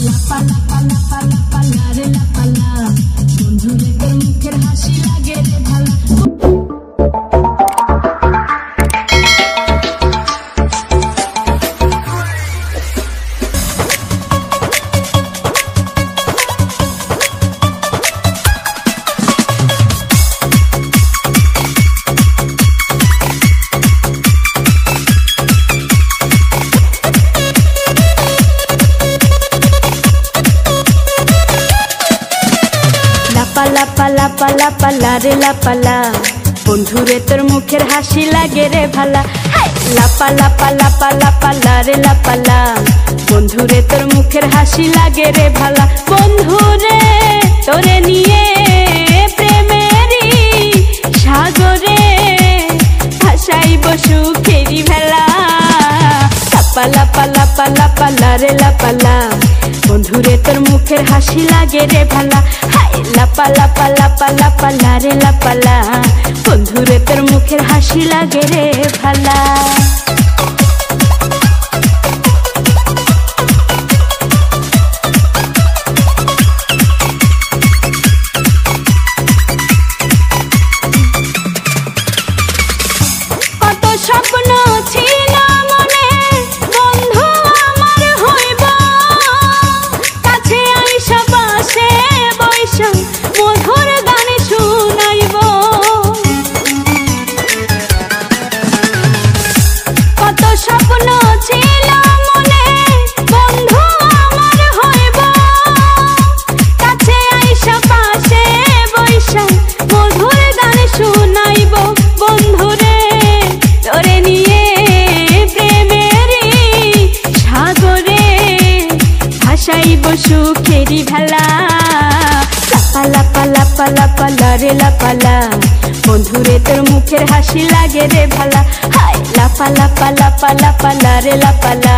লাপা লাপা লাপা লাপা লারে লাপালা বন্ধুরে তোর মুখের হাসি লাগে রে ভালা। লাপা লাপা লাপা লারে লাপালা বন্ধুরে তোর মুখের হাসি লাগে রে ভালা। লাপা লাপা লাপা লাপা লারে লাপালা বন্ধুরে তোর মুখের হাসি লাগে রে ভালা। বন্ধুরে তোরে নিয়ে প্রেমেরই সাগরে ভাসাইব সুখেরি ভেলা। লাপা লাপা লাপা লাপা লারে লাপালা বন্ধুরে তোর মুখের হাসি লাগে রে ভালা। লাপা লাপা লাপা লাপা লারে লাপালা বন্ধুরে তোর মুখের হাসি লাগে রে ভালা। কত স্বপ্ন ছিল মনে বন্ধু আমার হইব, কাছে আইসা পাশে বৈশা মধুর গান শুনাইব। কত স্বপ্ন ছিল মনে বন্ধু আমার হইব, কাছে আইসা পাশে বৈশা মধুর গান শুনাইব। বন্ধুরে তোরে নিয়ে প্রেমেরই সাগরে ভাসাইব সুখেরি ভেলা। লাপা লাপা লাপা লাপা লারে লাপালা বন্ধুরে তোর মুখের হাসি লাগে রে ভালা। লাপা লাপা লাপা লাপা লারে লাপালা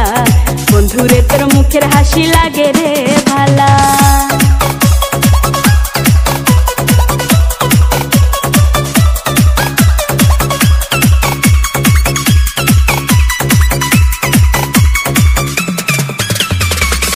বন্ধুরে তোর মুখের হাসি লাগে রে ভালা।